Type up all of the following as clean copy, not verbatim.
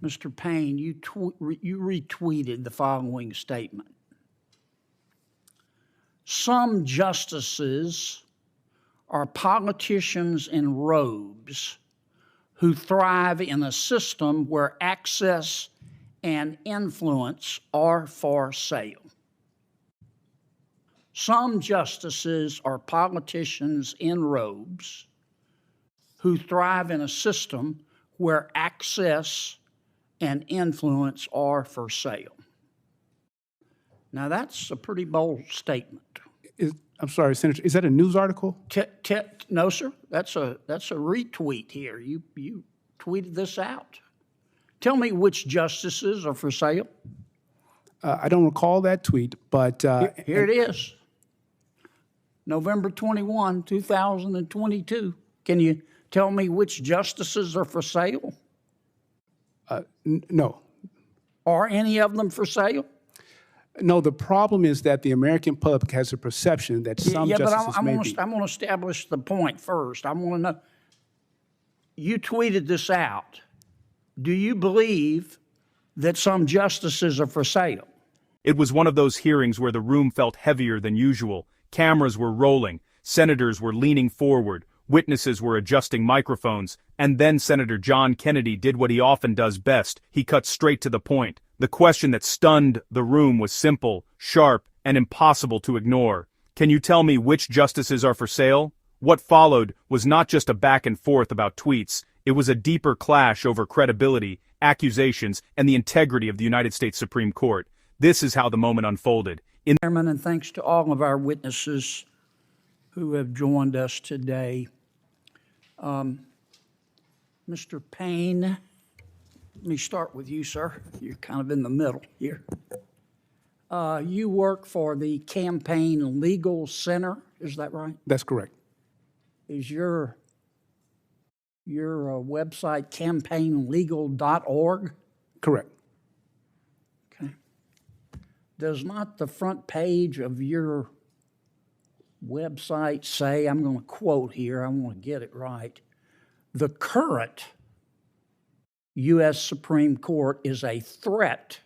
Mr. Payne, you retweeted the following statement. Some justices are politicians in robes who thrive in a system where access and influence are for sale. Some justices are politicians in robes who thrive in a system where access and influence are for sale. Now, that's a pretty bold statement. I'm sorry, Senator, is that a news article? No, sir. That's a retweet here. You tweeted this out. Tell me which justices are for sale. I don't recall that tweet, but... Here it is. November 21, 2022. Can you tell me which justices are for sale? No. Are any of them for sale? No, the problem is that the American public has a perception that some justices may be. I'm going to establish the point first. I want to know, you tweeted this out. Do you believe that some justices are for sale? It was one of those hearings where the room felt heavier than usual. Cameras were rolling, senators were leaning forward, witnesses were adjusting microphones, and then Senator John Kennedy did what he often does best. He cut straight to the point. The question that stunned the room was simple, sharp, and impossible to ignore. Can you tell me which justices are for sale? What followed was not just a back and forth about tweets. It was a deeper clash over credibility, accusations, and the integrity of the United States Supreme Court. This is how the moment unfolded. Chairman, and thanks to all of our witnesses who have joined us today. Mr. Payne, let me start with you, sir. You're kind of in the middle here. You work for the Campaign Legal Center, is that right? That's correct. Is your website campaignlegal.org? Correct. Okay. Does not the front page of your website say, I'm going to quote here, I want to get it right, the current U.S. Supreme Court is a threat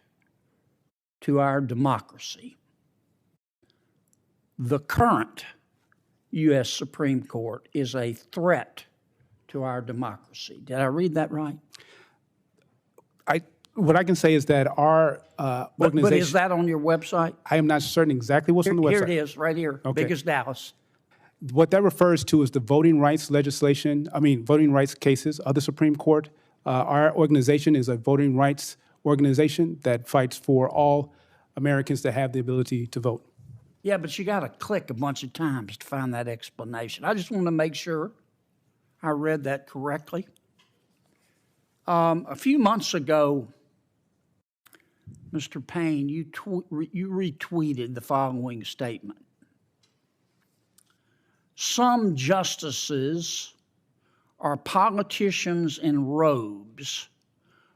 to our democracy. The current U.S. Supreme Court is a threat to our democracy. Did I read that right? What I can say is that our organization... But is that on your website? I am not certain exactly what's on the website. Here it is, right here, Okay. big as Dallas. What that refers to is the voting rights voting rights cases of the Supreme Court. Our organization is a voting rights organization that fights for all Americans to have the ability to vote. Yeah, but you got to click a bunch of times to find that explanation. I just want to make sure I read that correctly. A few months ago, Mr. Payne, you retweeted the following statement. Some justices are politicians in robes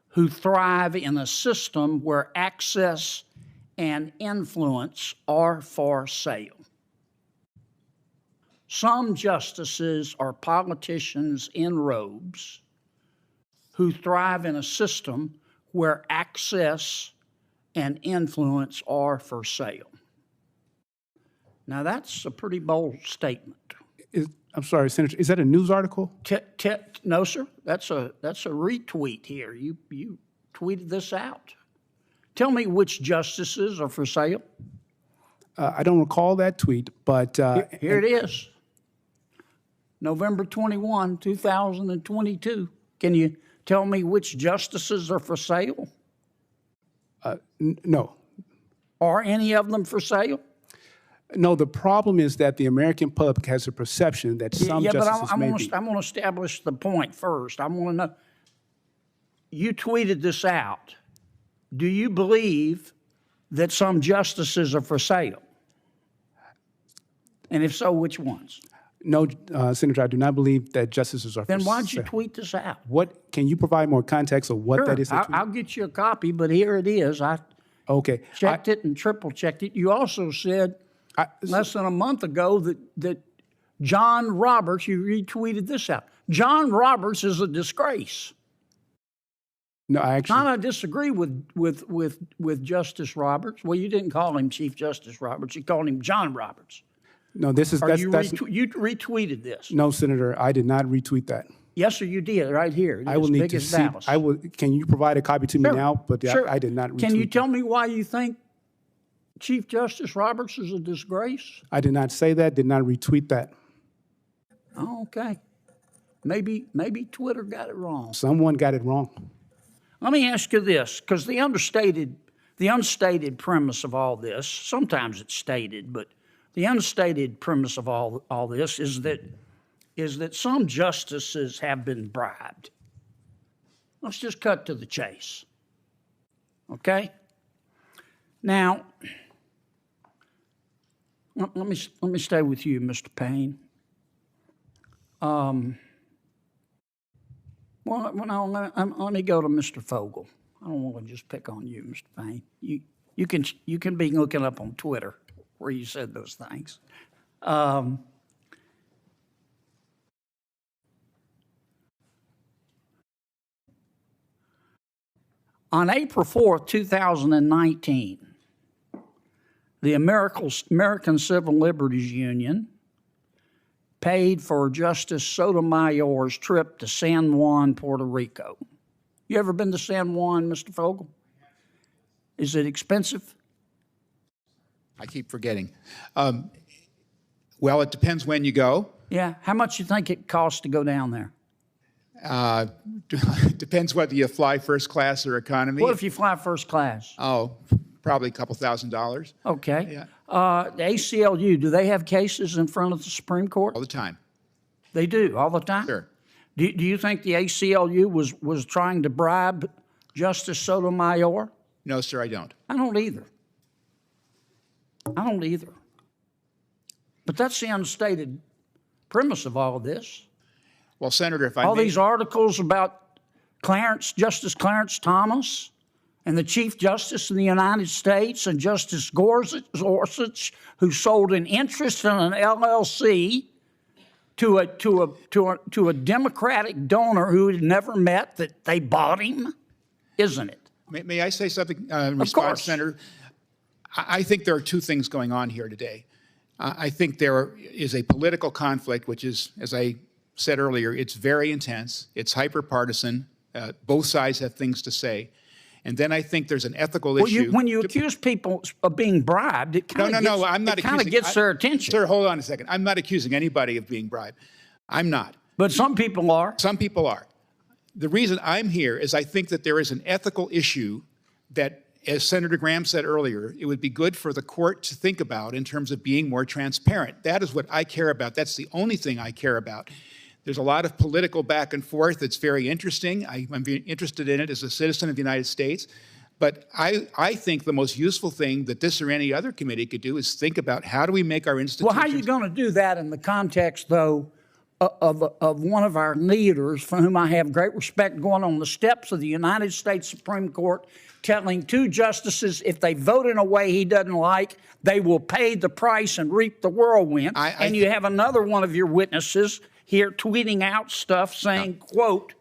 who thrive in a system where access and influence are for sale. Some justices are politicians in robes who thrive in a system where access and influence are for sale. Now, that's a pretty bold statement. I'm sorry, Senator, is that a news article? No, sir. That's a retweet here. You tweeted this out. Tell me which justices are for sale. I don't recall that tweet, but... Here it is. November 21, 2022. Can you tell me which justices are for sale? No. Are any of them for sale? No, the problem is that the American public has a perception that some justices may be. I'm going to establish the point first. I want to know, you tweeted this out. Do you believe that some justices are for sale? And if so, which ones? No, Senator, I do not believe that justices are for sale. Then why'd you tweet this out? Can you provide more context of what that is? I'll get you a copy, but here it is. I checked it and triple checked it. You also said less than a month ago that John Roberts, you retweeted this out. John Roberts is a disgrace. No, I actually, Not I disagree with Justice Roberts. Well, you didn't call him Chief Justice Roberts. You called him John Roberts. no, this is, Or that's, you that's, retweeted this. no, Senator, I did not retweet that. Yes, sir, you did, right here. I will As need big to as see, Dallas. can you provide a copy to me Sure. now? But Sure. I did not retweet Can you that. tell me why you think Chief Justice Roberts is a disgrace? I did not say that, did not retweet that. Oh, okay. Maybe Twitter got it wrong. Someone got it wrong. Let me ask you this, because the unstated premise of all this, sometimes it's stated, but the unstated premise of all this is that some justices have been bribed. Let's just cut to the chase. Okay? Now, let me stay with you, Mr. Payne. Well, let me go to Mr. Fogel. I don't want to just pick on you, Mr. Payne. You can be looking up on Twitter where you said those things. On April 4th, 2019, the American Civil Liberties Union paid for Justice Sotomayor's trip to San Juan, Puerto Rico. You ever been to San Juan, Mr. Fogel? Is it expensive? I keep forgetting. Well, it depends when you go. Yeah. How much you think it costs to go down there? Depends whether you fly first class or economy. What if you fly first class? Oh, probably a couple $1,000s Okay. Yeah. The ACLU, do they have cases in front of the Supreme Court? all the time. They do, all the time? Sure. Do you think the ACLU was trying to bribe Justice Sotomayor? No, sir, I don't. I don't either. But that's the unstated premise of all of this. Well, Senator, if I All may, these articles about Justice Clarence Thomas and the Chief Justice in the United States and Justice Gorsuch, who sold an interest in an LLC to a Democratic donor who had never met, that they bought him, isn't it? may I say something in Of response, course. Senator? I think there are two things going on here today. I think there is a political conflict, which is, as I said earlier, it's very intense. It's hyper-partisan. Both sides have things to say. And then I think there's an ethical issue. When you accuse people of being bribed, it kind of I'm not accusing. gets their attention. Sir, hold on a second. I'm not accusing anybody of being bribed. I'm not. But some people are. Some people are. The reason I'm here is I think that there is an ethical issue that, as Senator Graham said earlier, it would be good for the court to think about in terms of being more transparent. That is what I care about. That's the only thing I care about. There's a lot of political back and forth that's very interesting. I'm very interested in it as a citizen of the United States. But I think the most useful thing that this or any other committee could do is think about how do we make our institutions... Well, how are you going to do that in the context, though, of one of our leaders, for whom I have great respect, going on the steps of the United States Supreme Court, telling two justices if they vote in a way he doesn't like, they will pay the price and reap the whirlwind. And you have another one of your witnesses here tweeting out stuff saying, quote,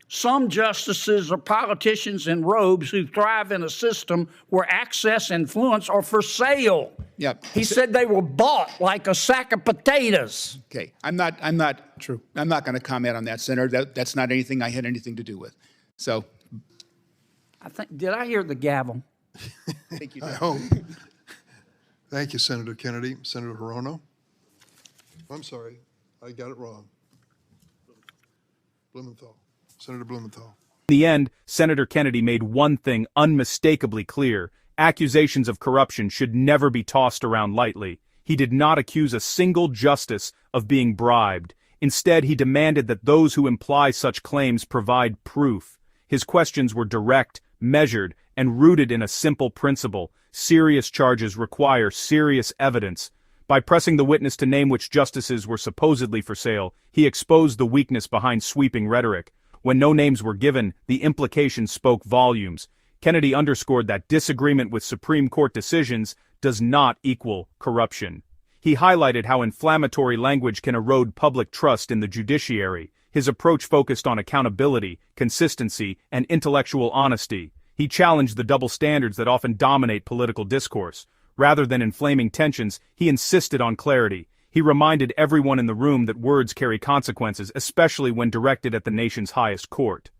some justices are politicians in robes who thrive in a system where access and influence are for sale. Yep. He said they were bought like a sack of potatoes. Okay, I'm not going to comment on that, Senator. That's not anything I had anything to do with. So, Did I hear the gavel? thank you. I hope. Thank you, Senator Kennedy. Senator Hirono? I'm sorry, I got it wrong. Blumenthal. Senator Blumenthal. In the end, Senator Kennedy made one thing unmistakably clear: accusations of corruption should never be tossed around lightly. He did not accuse a single justice of being bribed. Instead, he demanded that those who imply such claims provide proof. His questions were direct, measured, and rooted in a simple principle: serious charges require serious evidence. By pressing the witness to name which justices were supposedly for sale, he exposed the weakness behind sweeping rhetoric. When no names were given, the implications spoke volumes. Kennedy underscored that disagreement with Supreme Court decisions does not equal corruption. He highlighted how inflammatory language can erode public trust in the judiciary. His approach focused on accountability, consistency, and intellectual honesty. He challenged the double standards that often dominate political discourse. Rather than inflaming tensions, he insisted on clarity. He reminded everyone in the room that words carry consequences, especially when directed at the nation's highest court.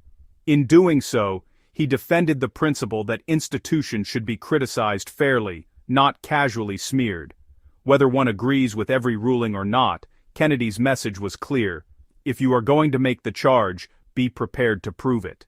In doing so, he defended the principle that institutions should be criticized fairly, not casually smeared. Whether one agrees with every ruling or not, Kennedy's message was clear. If you are going to make the charge, be prepared to prove it.